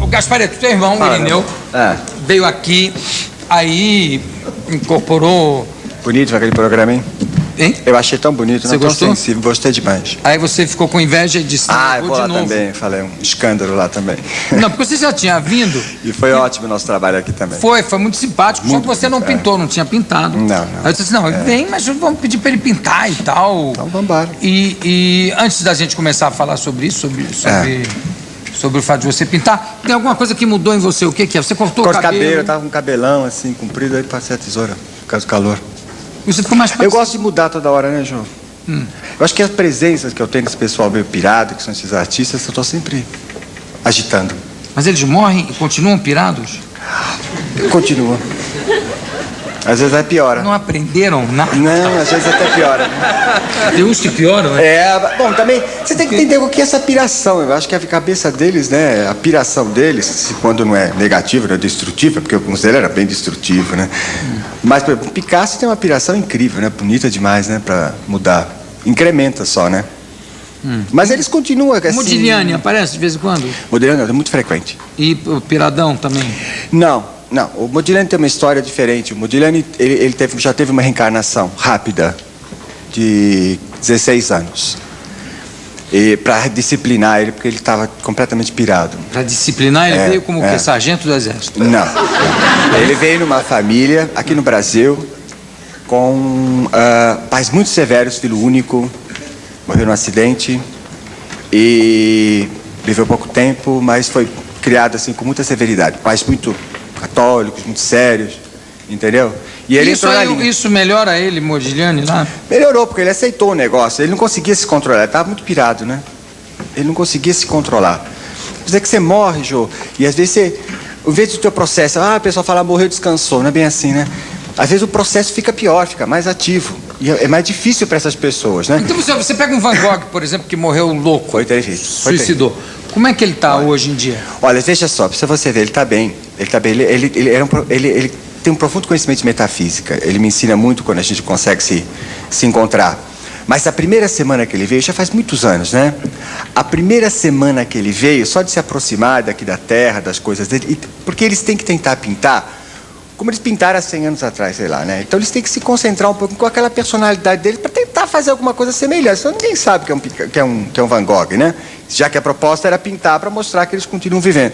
O Gasparetto, teu irmão, o Irineu, veio aqui, aí incorporou... Bonito aquele programa, hein? Hein? Eu achei tão bonito, você não gostou? tão sensível, gostei demais. Aí você ficou com inveja e disse... eu vou lá também, falei um escândalo lá também. Não, porque você já tinha vindo... E foi ótimo o nosso trabalho aqui também. Foi muito simpático, só que você não pintou, não tinha pintado. Não. Aí eu disse assim, não, vem, mas vamos pedir pra ele pintar e tal. Então vamos embora. E antes da gente começar a falar sobre isso, sobre o fato de você pintar, tem alguma coisa que mudou em você? O que é? Você cortou o cabelo? Eu tava com um cabelão assim, comprido, aí passei a tesoura, por causa do calor. Você ficou mais Eu gosto de mudar toda hora, né, João? Eu acho que as presenças que eu tenho desse pessoal meio pirado, que são esses artistas, eu tô sempre agitando. Mas eles morrem e continuam pirados? Continua. Às vezes piora. Não aprenderam nada? Não, às vezes até piora. Tem uns que pioram, né? Bom, também você tem que entender o que é essa piração. Eu acho que a cabeça deles, né, a piração deles, quando não é negativa, não é destrutiva, porque alguns deles era bem destrutivo, né? Mas, por exemplo, Picasso tem uma piração incrível, né? Bonita demais, né? Pra mudar. Incrementa só, né? Mas eles continuam assim... Modigliani aparece de vez em quando? Modigliani é muito frequente. E o Piradão também? Não. O Modigliani tem uma história diferente. O Modigliani, ele já teve uma reencarnação rápida de 16 anos. E para disciplinar ele, porque ele estava completamente pirado. Para disciplinar, ele veio como que sargento do exército? Não. Ele veio numa família, aqui no Brasil, com pais muito severos, filho único, morreu num acidente e viveu pouco tempo, mas foi criado assim com muita severidade. Pais muito católicos, muito sérios, entendeu? E ele isso melhora ele, Modigliani, lá? Melhorou, porque ele aceitou o negócio. Ele não conseguia se controlar, ele estava muito pirado, né? Ele não conseguia se controlar. Quer dizer que você morre, Jô, e às vezes você, em vez do teu processo, a pessoa fala, morreu, descansou, não é bem assim, né? Às vezes o processo fica pior, fica mais ativo. E é mais difícil para essas pessoas, né? Então você pega um Van Gogh, por exemplo, que morreu louco. Foi terrível. Suicidou. Como é que ele está hoje em dia? Olha, veja só, precisa você ver, ele está bem. Ele está bem. Ele tem um profundo conhecimento de metafísica. Ele me ensina muito quando a gente consegue se encontrar. Mas a primeira semana que ele veio, já faz muitos anos, né? A primeira semana que ele veio, só de se aproximar daqui da Terra, das coisas dele, porque eles têm que tentar pintar como eles pintaram há 100 anos atrás, sei lá, né? Então eles têm que se concentrar um pouco com aquela personalidade deles para tentar fazer alguma coisa semelhante. Senão ninguém sabe que é um Van Gogh, né? Já que a proposta era pintar para mostrar que eles continuam vivendo.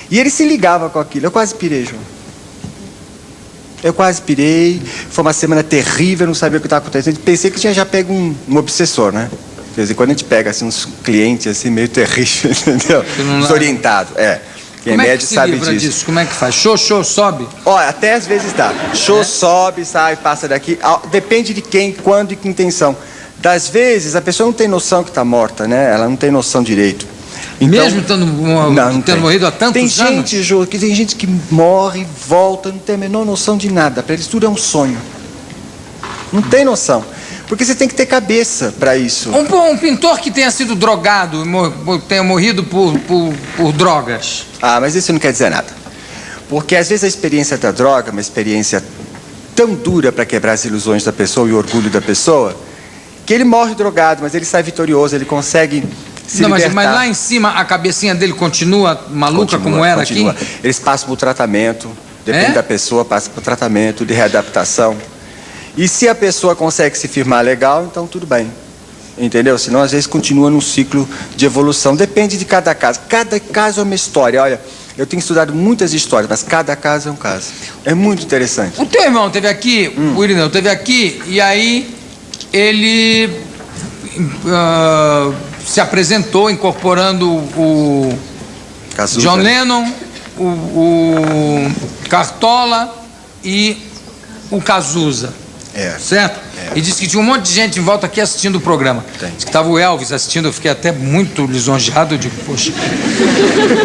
E ele se ligava com aquilo. Eu quase pirei, João. Eu quase pirei. Foi uma semana terrível, não sabia o que estava acontecendo. Pensei que tinha já pego um obsessor, né? De vez em quando a gente pega assim, uns clientes assim, meio terríveis, entendeu? Desorientado, Quem Como é que se sabe livra disso. disso? Como é que faz? Show, sobe? Olha, até às vezes dá. Sobe, sai, passa daqui. Depende de quem, quando e que intenção. Das vezes, a pessoa não tem noção que está morta, né? Ela não tem noção direito. Então, mesmo tendo morrido há tantos anos? Tem gente, Jô, que tem gente que morre, volta, não tem a menor noção de nada. Para eles tudo é um sonho. Não tem noção. Porque você tem que ter cabeça para isso. Um pintor que tenha sido drogado, tenha morrido por drogas. Mas isso não quer dizer nada. Porque às vezes a experiência da droga é uma experiência tão dura para quebrar as ilusões da pessoa e o orgulho da pessoa, que ele morre drogado, mas ele sai vitorioso, ele consegue se libertar. Mas lá em cima a cabecinha dele continua maluca como era aqui? Eles passam por tratamento, depende da pessoa, passa por tratamento de readaptação. E se a pessoa consegue se firmar legal, então tudo bem. Entendeu? Senão, às vezes, continua num ciclo de evolução. Depende de cada caso. Cada caso é uma história. Olha, eu tenho estudado muitas histórias, mas cada caso é um caso. É muito interessante. O teu irmão esteve aqui, o Irineu esteve aqui, e aí ele se apresentou incorporando o Cazuza. John Lennon, o Cartola e o Cazuza. Certo? E disse que tinha um monte de gente em volta aqui assistindo o programa. Disse que estava o Elvis assistindo, eu fiquei até muito lisonjeado. Eu digo, poxa,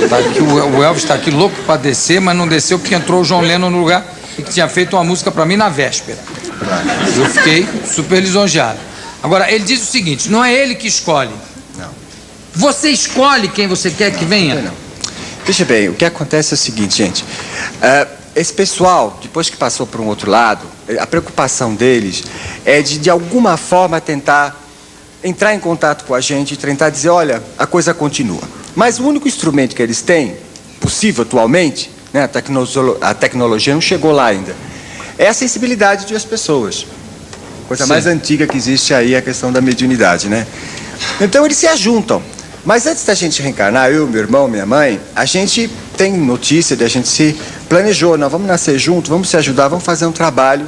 tá aqui, o Elvis está aqui louco para descer, mas não desceu porque entrou o John Lennon no lugar e que tinha feito uma música para mim na véspera. Eu fiquei super lisonjeado. Agora, ele diz o seguinte, não é ele que escolhe. Não. Você escolhe quem você quer que venha? Não. Veja bem, o que acontece é o seguinte, gente. esse pessoal, depois que passou para um outro lado, a preocupação deles é de alguma forma tentar entrar em contato com a gente e tentar dizer, olha, a coisa continua. Mas o único instrumento que eles têm, possível atualmente, né, a tecnologia não chegou lá ainda, é a sensibilidade das pessoas. Coisa Sim. mais antiga que existe aí é a questão da mediunidade, né? Então eles se ajuntam. Mas antes da gente reencarnar, eu, meu irmão, minha mãe, a gente tem notícia de a gente se planejou, nós vamos nascer juntos, vamos se ajudar, vamos fazer um trabalho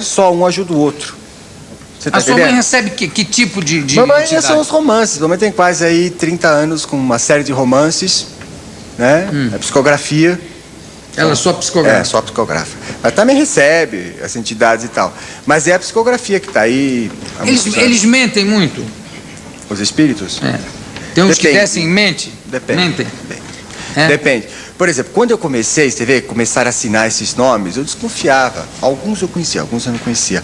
só, um ajuda o outro. Você tá Sua mãe recebe que tipo de mamãe entidade? são os romances. Mamãe tem quase aí 30 anos com uma série de romances, né? A psicografia. Ela só psicografa? É, só psicografa. Mas também recebe as entidades e tal. Mas é a psicografia que está aí há muitos anos. Eles mentem muito? Os espíritos? É. Tem uns que Depende. descem em mente? Depende. Mentem? Depende. É. Depende. Por exemplo, quando eu comecei, você vê, começaram a assinar esses nomes, eu desconfiava. Alguns eu conhecia, alguns eu não conhecia.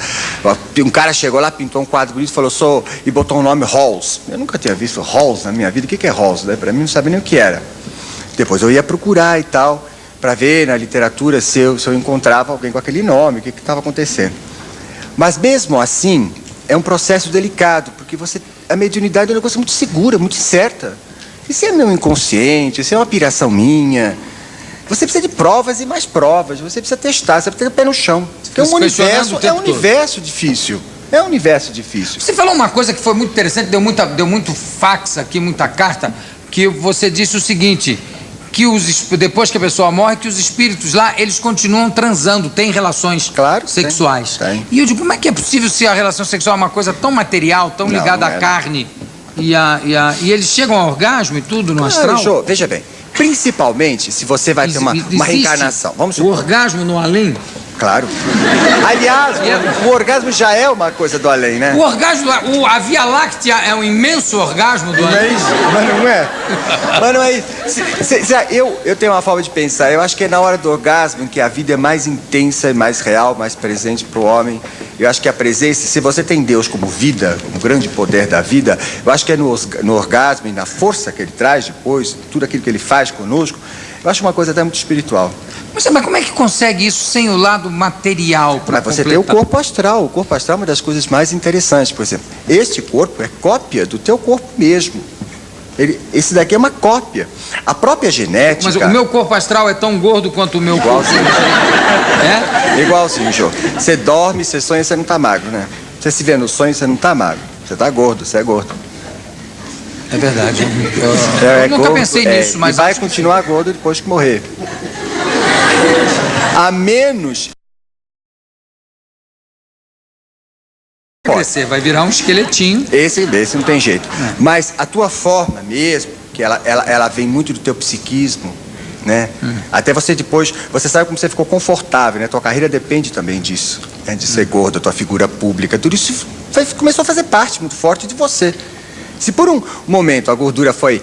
Um cara chegou lá, pintou um quadro bonito, falou, e botou o nome Halls. Eu nunca tinha visto Halls na minha vida. O que é Halls? Para mim, não sabia nem o que era. Depois eu ia procurar e tal, para ver na literatura se eu encontrava alguém com aquele nome, o que estava acontecendo. Mas mesmo assim, é um processo delicado, porque a mediunidade é um negócio muito segura, muito certa. Isso é meu inconsciente, isso é uma piração minha. Você precisa de provas e mais provas, você precisa testar, você precisa ter o pé no chão. Porque é um universo difícil. É um universo difícil. Você falou uma coisa que foi muito interessante, deu muito fax aqui, muita carta, que você disse o seguinte, que depois que a pessoa morre, que os espíritos lá, eles continuam transando, têm relações sexuais. Tem. E eu digo, como é que é possível se a relação sexual é uma coisa tão material, tão ligada à carne, e eles chegam ao orgasmo e tudo no astral? Jô, veja bem, principalmente se você vai ter uma reencarnação. Vamos supor. O orgasmo no além? Claro. Aliás, o orgasmo já é uma coisa do além, né? O orgasmo, a Via Láctea é um imenso orgasmo do além. Não é isso? Mas não é. Mas não é isso. Eu tenho uma forma de pensar. Eu acho que é na hora do orgasmo em que a vida é mais intensa, mais real, mais presente para o homem. Eu acho que a presença, se você tem Deus como vida, como grande poder da vida, eu acho que é no orgasmo e na força que ele traz depois, tudo aquilo que ele faz conosco, eu acho uma coisa até muito espiritual. Mas como é que consegue isso sem o lado material para completar? Mas você tem o corpo astral. O corpo astral é uma das coisas mais interessantes. Por exemplo, este corpo é cópia do teu corpo mesmo. Esse daqui é uma cópia. A própria genética... Mas o meu corpo astral é tão gordo quanto o meu igualzinho. corpo. É? Igualzinho, Jô. Você dorme, você sonha, você não tá magro, né? Você se vê no sonho, você não tá magro. Você tá gordo, você é gordo. É verdade. Eu nunca pensei nisso, mas... E vai continuar gordo depois que morrer. A menos... Crescer, vai virar um esqueletinho. Esse não tem jeito. Mas a tua forma mesmo, que ela vem muito do teu psiquismo, né? Até você depois, você sabe como você ficou confortável, né? Tua carreira depende também disso, né? De ser gordo, a tua figura pública, tudo isso começou a fazer parte muito forte de você. Se por um momento a gordura foi,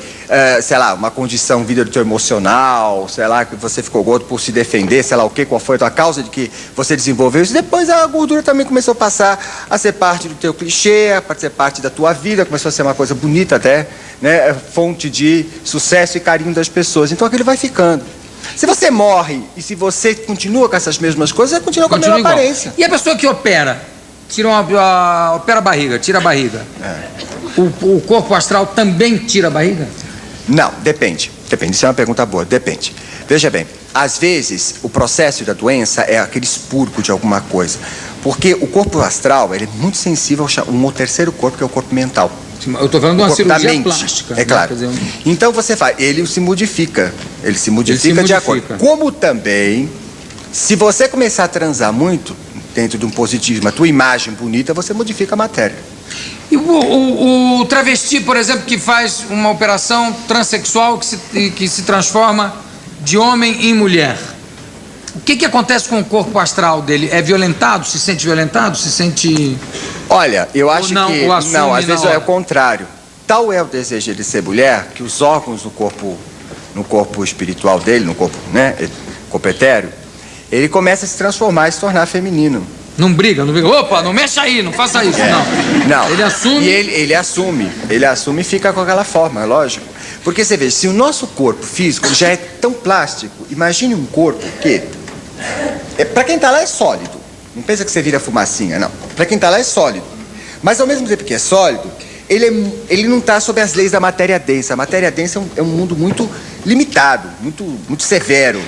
sei lá, uma condição vida do teu emocional, sei lá, que você ficou gordo por se defender, sei lá o quê, qual foi a tua causa de que você desenvolveu isso, depois a gordura também começou a passar a ser parte do teu clichê, a ser parte da tua vida, começou a ser uma coisa bonita até, né? Fonte de sucesso e carinho das pessoas. Então aquilo vai ficando. Se você morre e se você continua com essas mesmas coisas, você continua com a mesma aparência. E a pessoa que opera? Opera a barriga, tira a barriga. O corpo astral também tira a barriga? Não, depende. Depende, isso é uma pergunta boa, depende. Veja bem, às vezes o processo da doença é aquele expurgo de alguma coisa. Porque o corpo astral, ele é muito sensível ao terceiro corpo, que é o corpo mental. Eu estou falando de uma cirurgia plástica. É claro. Né? Então você faz, ele se modifica. Ele se modifica de acordo. Como também, se você começar a transar muito, dentro de um positivismo, a tua imagem bonita, você modifica a matéria. E o travesti, por exemplo, que faz uma operação transexual que se transforma de homem em mulher, o que acontece com o corpo astral dele? É violentado? Se sente violentado? Se sente... Olha, eu acho que... Não, às vezes é o contrário. Tal é o desejo de ser mulher, que os órgãos no corpo espiritual dele, no corpo, né, corpo etéreo, ele começa a se transformar e se tornar feminino. Não briga. Opa, não mexa aí, não faça isso, não. Ele assume... E ele assume e fica com aquela forma, é lógico. Porque você vê, se o nosso corpo físico já é tão plástico, imagine um corpo que Para quem está lá é sólido. Não pensa que você vira fumacinha, não. Para quem está lá é sólido. Mas ao mesmo tempo que é sólido, ele não está sob as leis da matéria densa. A matéria densa é um mundo muito limitado, muito severo.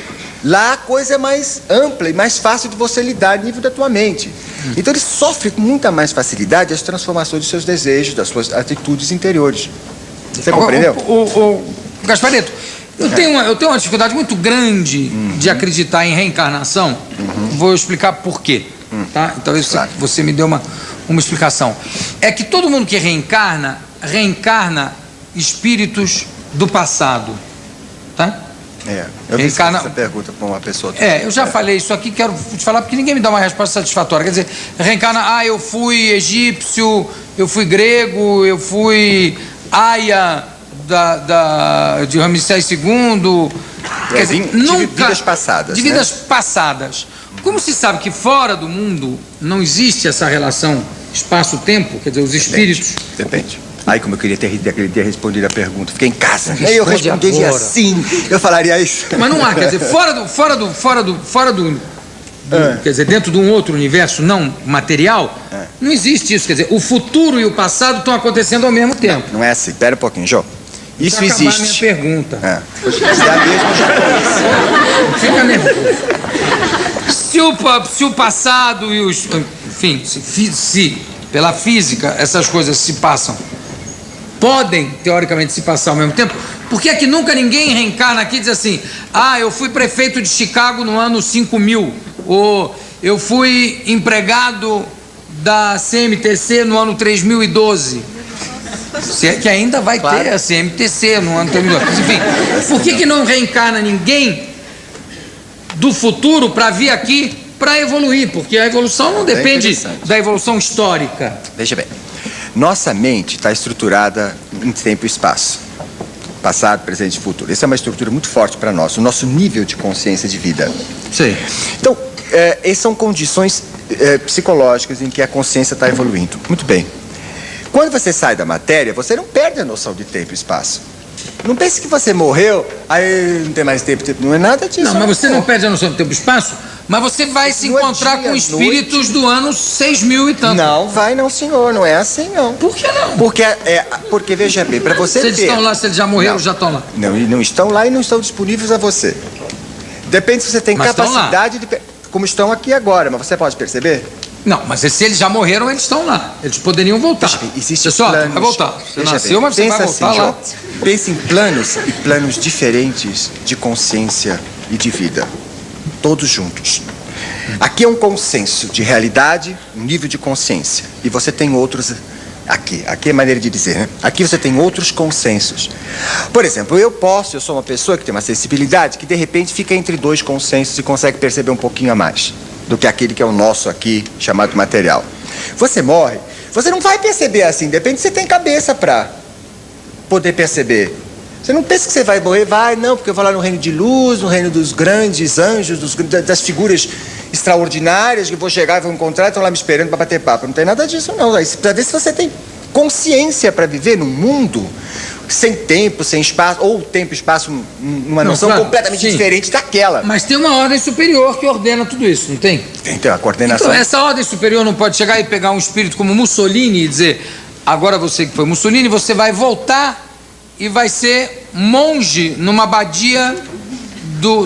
Lá a coisa é mais ampla e mais fácil de você lidar no nível da tua mente. Então ele sofre com muita mais facilidade as transformações dos seus desejos, das suas atitudes interiores. Você compreendeu? Gasparito, eu tenho uma dificuldade muito grande de acreditar em reencarnação. Vou explicar por quê. Tá? Então você me deu uma explicação. É que todo mundo que reencarna espíritos do passado. Tá? Eu fiz essa pergunta para uma pessoa. Eu já falei isso aqui, quero te falar porque ninguém me dá uma resposta satisfatória. Quer dizer, reencarna, eu fui egípcio, eu fui grego, eu fui aia de Ramsés II. Quer dizer, nunca. De vidas passadas. De vidas passadas. Como se sabe que fora do mundo não existe essa relação espaço-tempo, quer dizer, os espíritos. Depende. Ai, como eu queria ter respondido a pergunta. Fiquei em casa. Aí eu responderia assim. Eu falaria isso. Mas não há, quer dizer, fora do quer dizer, dentro de um outro universo não material, não existe isso. Quer dizer, o futuro e o passado estão acontecendo ao mesmo tempo. Não é assim. Espera um pouquinho, Jô. Isso existe. Deixa eu acabar minha pergunta. Você é a mesma japonesa. Fica nervoso. Se o passado e os... Enfim, se pela física essas coisas se passam, podem, teoricamente, se passar ao mesmo tempo, por que é que nunca ninguém reencarna aqui e diz assim, eu fui prefeito de Chicago no ano 5000, ou eu fui empregado da CMTC no ano 3012, se é que ainda vai ter a CMTC no ano 3012. Enfim, por que não reencarna ninguém do futuro para vir aqui para evoluir? Porque a evolução não depende da evolução histórica. Veja bem, nossa mente está estruturada em tempo e espaço. Passado, presente e futuro. Essa é uma estrutura muito forte para nós, o nosso nível de consciência de vida. Sim. Então, essas são condições psicológicas em que a consciência está evoluindo. Muito bem. Quando você sai da matéria, você não perde a noção de tempo e espaço. Não pense que você morreu, aí não tem mais tempo, não é nada disso. Não, mas você não perde a noção do tempo e espaço, mas você vai se encontrar com espíritos do ano 6000 e tanto. Não vai não, senhor, não é assim não. Por que não? Porque veja bem, para você se eles estão lá, se eles já morreram, já estão lá. Não estão lá e não estão disponíveis a você. Depende se você tem capacidade de... Como estão aqui agora, mas você pode perceber? Não, mas se eles já morreram, eles estão lá. Eles poderiam voltar. Existe pessoal, planos, vai voltar. Você nasceu, mas você vai voltar assim, lá. Pense em planos diferentes de consciência e de vida. Todos juntos. Aqui é um consenso de realidade, um nível de consciência. E você tem outros aqui. Aqui é maneira de dizer, né? Aqui você tem outros consensos. Por exemplo, eu sou uma pessoa que tem uma sensibilidade que de repente fica entre dois consensos e consegue perceber um pouquinho a mais do que aquele que é o nosso aqui, chamado material. Você morre, você não vai perceber assim, depende se você tem cabeça para poder perceber. Você não pensa que você vai morrer, não, porque eu vou lá no reino de luz, no reino dos grandes anjos, das figuras extraordinárias, que eu vou chegar e vou encontrar, estão lá me esperando para bater papo. Não tem nada disso não, para ver se você tem consciência para viver num mundo sem tempo, sem espaço, ou tempo e espaço numa noção completamente diferente daquela. Mas tem uma ordem superior que ordena tudo isso, não tem? Tem a coordenação. Então essa ordem superior não pode chegar e pegar um espírito como Mussolini e dizer, agora você que foi Mussolini, você vai voltar e vai ser monge numa abadia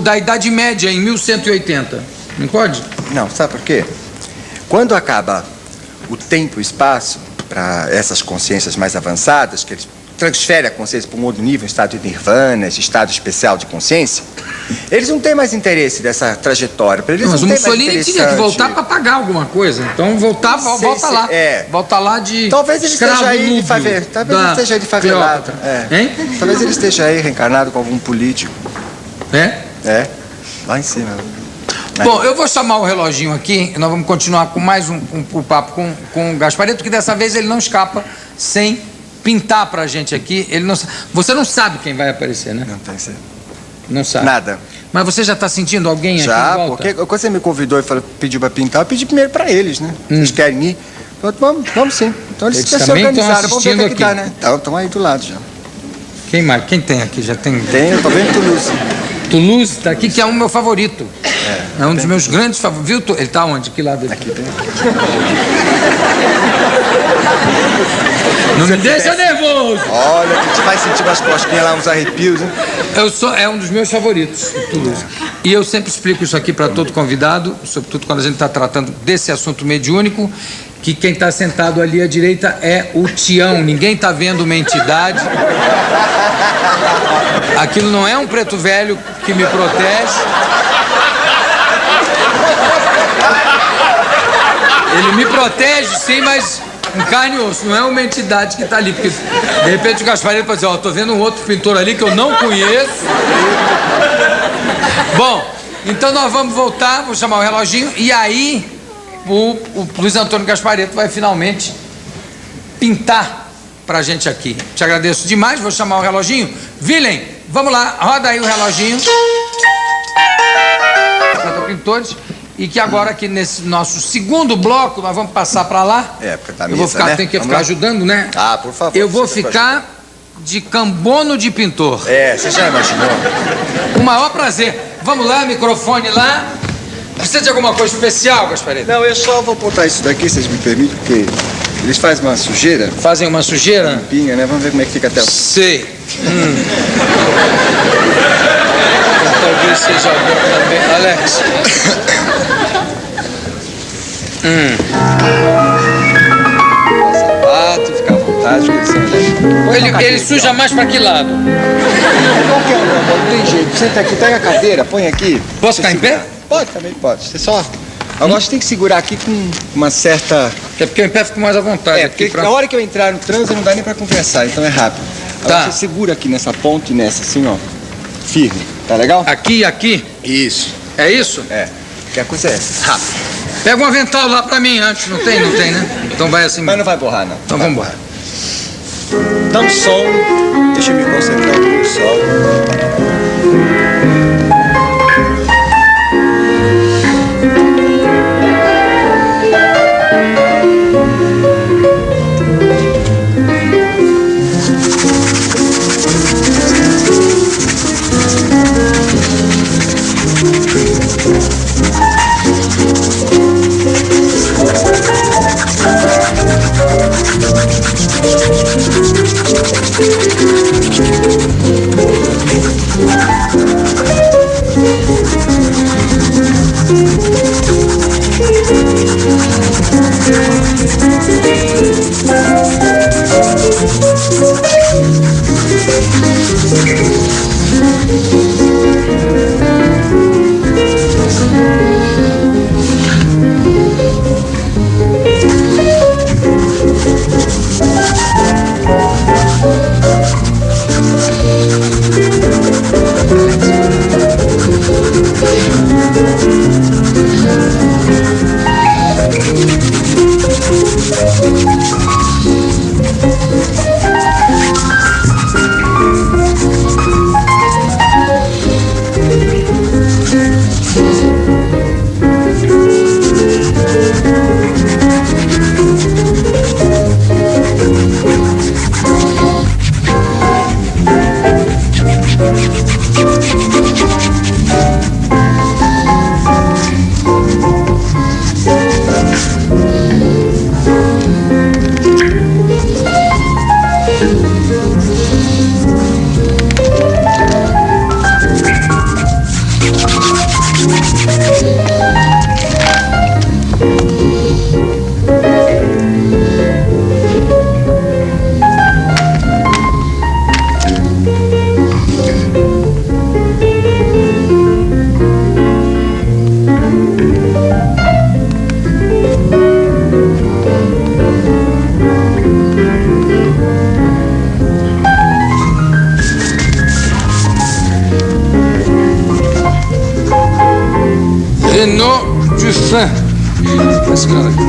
da Idade Média, em 1180. Não pode? Não, sabe por quê? Quando acaba o tempo e espaço, para essas consciências mais avançadas, que eles transferem a consciência para um outro nível, um estado de nirvana, esse estado especial de consciência, eles não têm mais interesse dessa trajetória. Para eles mas não o Mussolini tinha que voltar para pagar alguma coisa. Então volta lá. Volta lá de talvez ele esteja aí de favelado. Talvez ele esteja aí de favelado. Talvez ele esteja aí reencarnado com algum político. Lá em cima. Bom, eu vou chamar o reloginho aqui e nós vamos continuar com mais um papo com o Gasparito, que dessa vez ele não escapa sem pintar pra gente aqui. Você não sabe quem vai aparecer, né? Não tem certeza. Não sabe? Nada. Mas você já está sentindo alguém aqui em volta? Já, porque quando você me convidou e pediu para pintar, eu pedi primeiro para eles, né? Vocês querem ir? Vamos sim. Então eles se organizaram, vamos ver o que dá, né? Então, estão aí do lado já. Quem mais? Quem tem aqui? Já tem? Tem, eu tô vendo Toulouse. Toulouse está aqui, que é um meu favorito. É um dos meus grandes favoritos. Viu? Ele está onde? Que lado dele? Aqui tem. Não me deixa nervoso! Olha, a gente vai sentir umas cosquinhas lá, uns arrepios, né? É um dos meus favoritos, Toulouse. E eu sempre explico isso aqui para todo convidado, sobretudo quando a gente está tratando desse assunto mediúnico, que quem está sentado ali à direita é o Tião. Ninguém está vendo uma entidade. Aquilo não é um preto velho que me protege. Ele me protege, sim, mas em carne e osso. Não é uma entidade que está ali. Porque, de repente, o Gaspareto pode dizer, ó, tô vendo um outro pintor ali que eu não conheço. Bom, então nós vamos voltar, vou chamar o reloginho, e aí o Luiz Antônio Gaspareto vai finalmente pintar pra gente aqui. Te agradeço demais, vou chamar o reloginho. Willem, vamos lá, roda aí o reloginho. Para pintores. E que agora aqui nesse nosso segundo bloco, nós vamos passar para lá. Porque tá eu vou ficar, né? Tem que ficar ajudando, né? Ah, por favor. Eu vou ficar de cambono de pintor. Você já imaginou? O maior prazer. Vamos lá, microfone lá. Precisa de alguma coisa especial, Gaspareto? Não, eu só vou botar isso daqui, vocês me permitem, porque eles fazem uma sujeira. Fazem uma sujeira? Limpinha, né? Vamos ver como é que fica até o... Sei. Talvez seja bom também. Alex. Sapato, fica à vontade, porque Ele suja mais pra que lado? Qualquer um, não tem jeito. Senta aqui, pega a cadeira, põe aqui. Posso ficar em pé? Pode, também pode. Você só... Agora você tem que segurar aqui com uma certa... É porque eu em pé fico mais à vontade. Porque na hora que eu entrar no trânsito não dá nem pra conversar, então é rápido. Agora você segura aqui nessa ponta e nessa, assim, ó. Firme. Tá legal? Aqui e aqui? Isso. É isso? Porque a coisa é essa. Rápido. Pega um avental lá pra mim antes. Não tem, né? Então vai assim. Mas não vai borrar, não. Então vamos embora. Dá um som. Deixa eu me concentrar no sol. Renaud Dufin. Vai segurando aqui.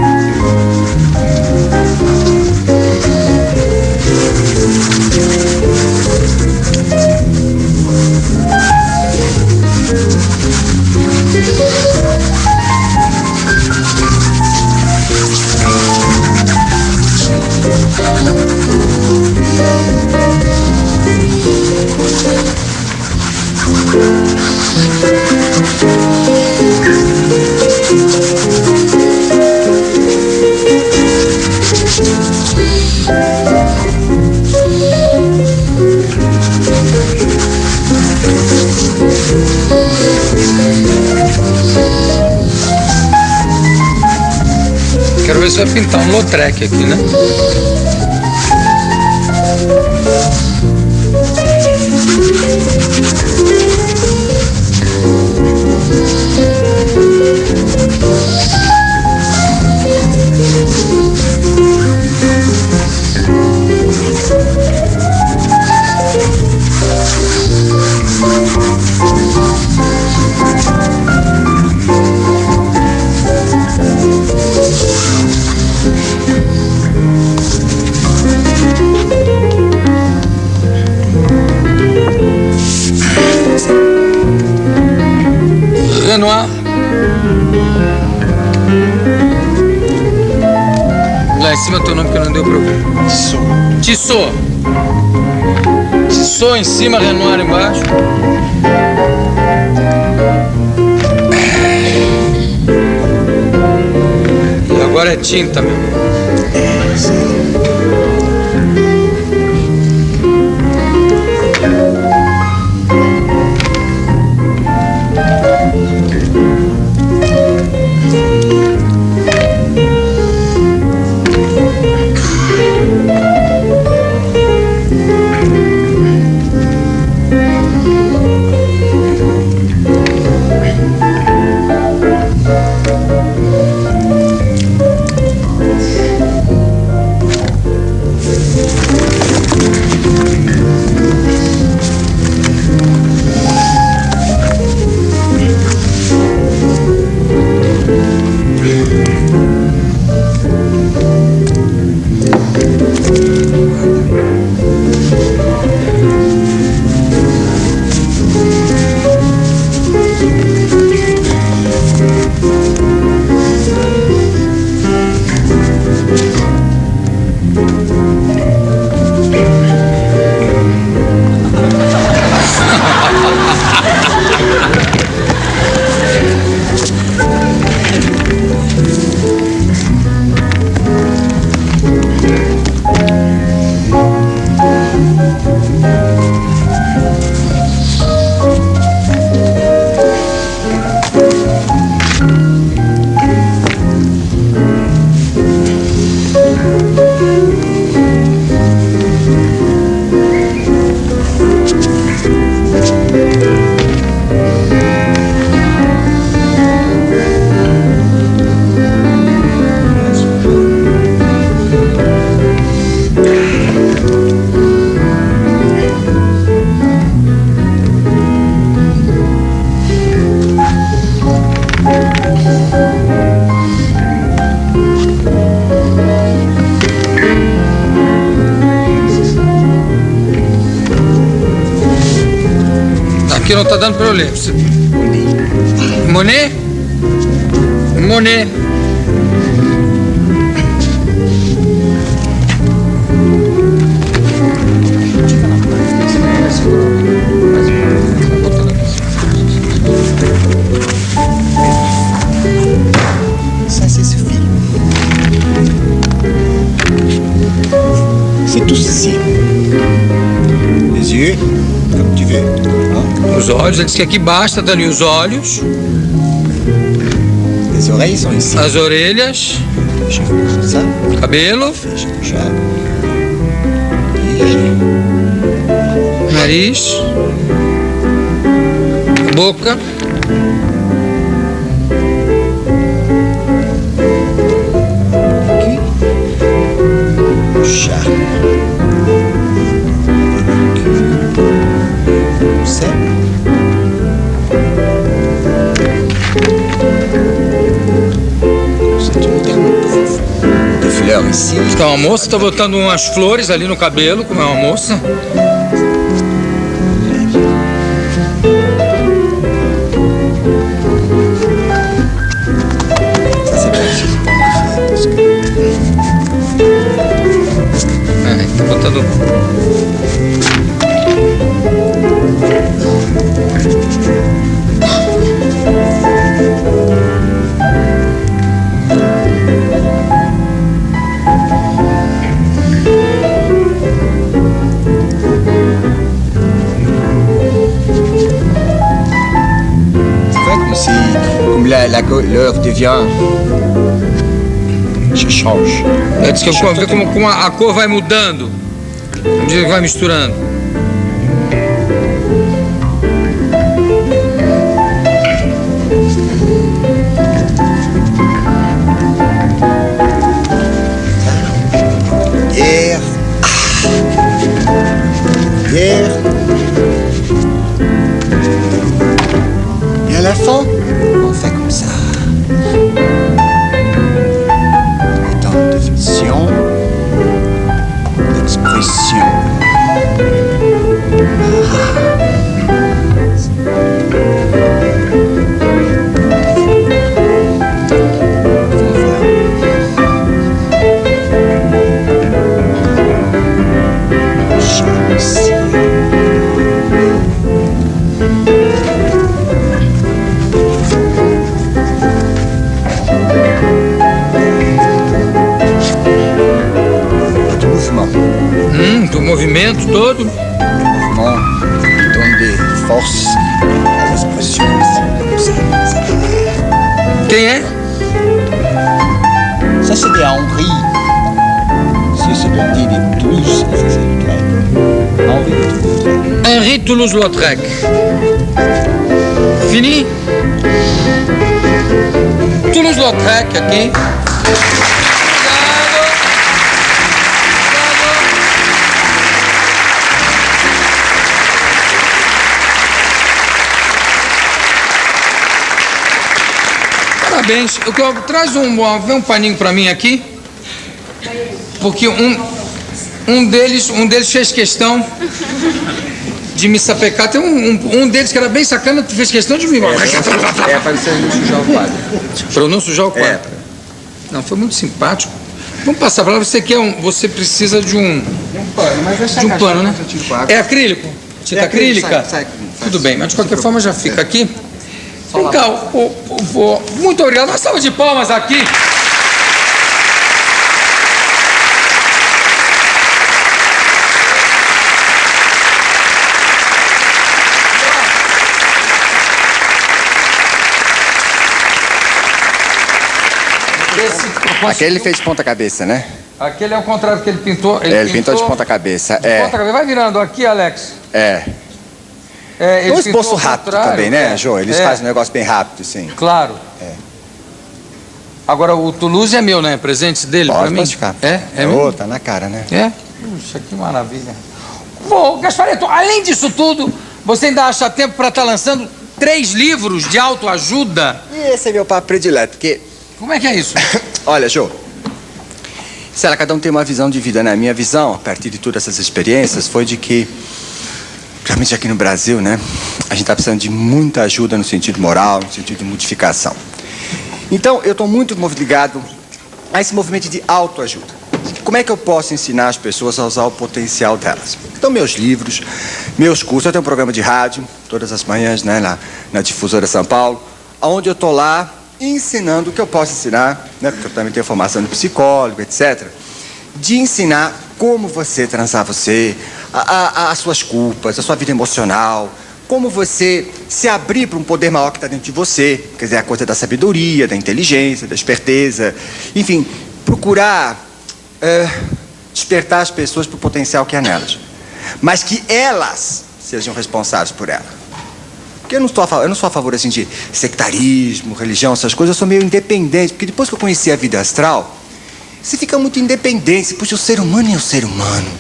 quero ver se vai pintar um Lautrec aqui, né? Renoir. Lá em cima teu nome que não deu pra ouvir. Tissot. Tissot em cima, Renoir embaixo. E agora é tinta mesmo. Aqui não tá dando pra eu ler. Monet? Monet. Ça, c'est ce film. C'est tout ceci. Les yeux, comme tu veux. Hein? Os olhos, ele disse que aqui basta, Dani, os olhos. Les oreilles sont ici. As orelhas. Ça. Cabelo. Já. Nariz. Boca. Já. Ça. Ici. Então, a moça está botando umas flores ali no cabelo, como é uma moça. Tá botando. Comme l'heure devient change. Diz que ver como a cor vai mudando, à medida que vai misturando. Hier. Et à la fin, on fait comme ça. Dans la définition, l'expression. Do movimento todo. Mouvement donne des forces à l'expression. Quem é? Ça, c'est des Henri. C'est le dit de Toulouse, ça, c'est le grec. Henri de Toulouse. Henri Toulouse-Lautrec. Fini? Toulouse-Lautrec aqui. Parabéns. Traz um paninho pra mim aqui. Porque um deles fez questão de me sapecar. Tem um deles que era bem sacana, fez questão de me... É para você não sujar o quadro. Pra eu não sujar o quadro. Não, foi muito simpático. Vamos passar pra lá. Você precisa de um pano, mas de um pano, né? É acrílico? Tinta acrílica? Tudo bem, mas de qualquer forma já fica aqui. Vem cá, muito obrigado. Uma salva de palmas aqui. Aquele ele fez de ponta cabeça, né? Aquele é o contrário que ele pintou. Ele pintou de ponta cabeça. Vai virando aqui, Alex. Um esboço rápido também, né, Jô? Eles fazem um negócio bem rápido, sim. Claro. Agora, o Toulouse é meu, né? Presente dele pra mim? Pode ficar. É meu? Tá na cara, né? Puxa, que maravilha. Bom, Gasparetto, além disso tudo, você ainda acha tempo pra estar lançando 3 livros de autoajuda? E esse é meu papo predileto, porque... Como é que é isso? Olha, Jô, cada um tem uma visão de vida, né? A minha visão, a partir de todas essas experiências, foi de que, realmente aqui no Brasil, né, a gente tá precisando de muita ajuda no sentido moral, no sentido de modificação. Então, eu estou muito ligado a esse movimento de autoajuda. Como é que eu posso ensinar as pessoas a usar o potencial delas? Então, meus livros, meus cursos, eu tenho um programa de rádio, todas as manhãs, né, lá na Difusora São Paulo, onde eu estou lá ensinando o que eu posso ensinar, né, porque eu também tenho formação de psicólogo, etc., de ensinar como você transar as suas culpas, a sua vida emocional, como você se abrir para um poder maior que está dentro de você, quer dizer, a coisa da sabedoria, da inteligência, da esperteza, enfim, procurar despertar as pessoas para o potencial que há nelas, mas que elas sejam responsáveis por ela. Porque eu não sou a favor assim, de sectarismo, religião, essas coisas, eu sou meio independente, porque depois que eu conheci a vida astral, você fica muito independente, puxa, o ser humano é o ser humano.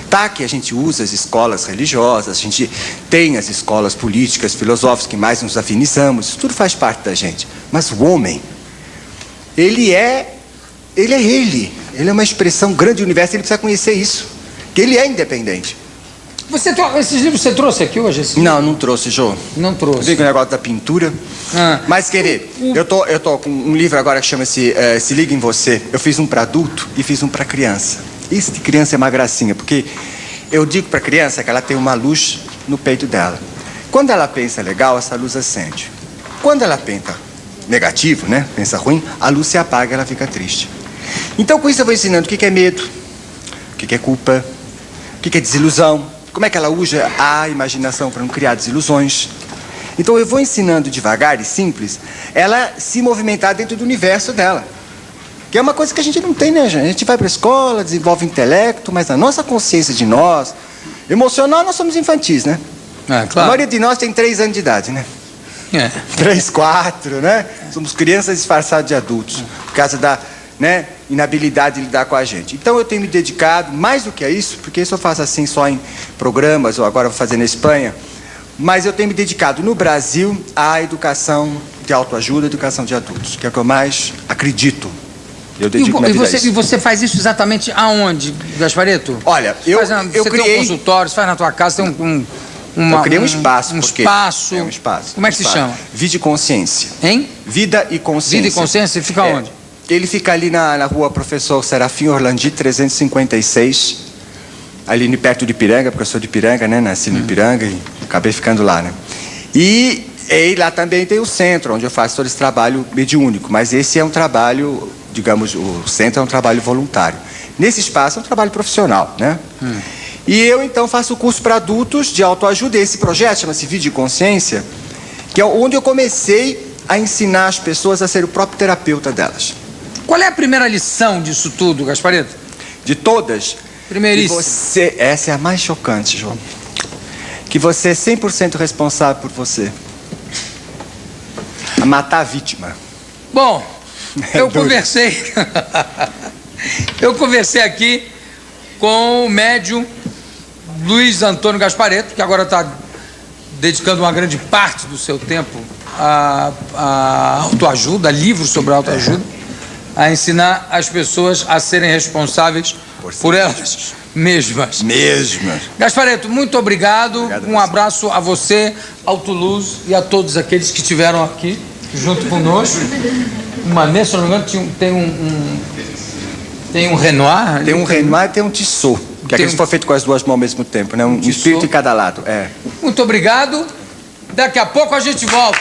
Tá que a gente usa as escolas religiosas, a gente tem as escolas políticas, filosóficas que mais nos afinizamos, isso tudo faz parte da gente. Mas o homem, ele é uma expressão grande do universo, ele precisa conhecer isso, que ele é independente. Esses livros você trouxe aqui hoje? Não trouxe, Jô. Não trouxe. Eu vi com o negócio da pintura. Mas, querido, eu tô com um livro agora que chama-se Se Liga em Você. Eu fiz um para adulto e fiz um para criança. Esse de criança é uma gracinha, porque eu digo para criança que ela tem uma luz no peito dela. Quando ela pensa legal, essa luz acende. Quando ela pensa negativo, né? Pensa ruim, a luz se apaga e ela fica triste. Então, com isso eu vou ensinando o que é medo, o que é culpa, o que é desilusão, como é que ela usa a imaginação para não criar desilusões. Então eu vou ensinando devagar e simples ela se movimentar dentro do universo dela. Que é uma coisa que a gente não tem, né, gente? A gente vai para a escola, desenvolve intelecto, mas a nossa consciência de nós, emocional, nós somos infantis, né? Claro. A maioria de nós tem 3 anos de idade, né? 3, 4, né? Somos crianças disfarçadas de adultos, por causa da, né, inabilidade de lidar com a gente. Então eu tenho me dedicado, mais do que a isso, porque isso eu faço assim só em programas, ou agora vou fazer na Espanha, mas eu tenho me dedicado no Brasil à educação de autoajuda, educação de adultos, que é o que eu mais acredito. Eu dedico minha vida a isso. E você faz isso exatamente aonde, Gasparetto? Olha, eu criei... Tem um consultório, você faz na tua casa, tem eu criei um espaço. Um espaço. É um espaço. Como é que se chama? Vida e Consciência. Hein? Vida e Consciência. Vida e Consciência, fica onde? Ele fica ali na rua Professor Serafim Orlandi, 356, ali perto de Ipiranga, porque eu sou de Ipiranga, né? Nasci no Ipiranga e acabei ficando lá, né? E lá também tem o centro, onde eu faço todo esse trabalho mediúnico, mas esse é um trabalho, digamos, o centro é um trabalho voluntário. Nesse espaço é um trabalho profissional, né? E eu, então, faço o curso para adultos de autoajuda. Esse projeto chama-se Vida e Consciência, que é onde eu comecei a ensinar as pessoas a ser o próprio terapeuta delas. Qual é a primeira lição disso tudo, Gasparetto? De todas? Primeiríssima. Essa é a mais chocante, João. Que você é 100% responsável por você. A matar a vítima. Bom, eu conversei... eu conversei aqui com o médium Luiz Antônio Gasparetto, que agora está dedicando uma grande parte do seu tempo a autoajuda, a livros sobre autoajuda, a ensinar as pessoas a serem responsáveis por elas mesmas. Gasparetto, muito obrigado. Um abraço a você, ao Toulouse e a todos aqueles que estiveram aqui junto conosco. Uma mesa, se não me engano, tem um Renoir. Tem um Renoir e tem um Tissot. Que é aquele que foi feito com as duas mãos ao mesmo tempo, né? Um espírito em cada lado. Muito obrigado. Daqui a pouco a gente volta.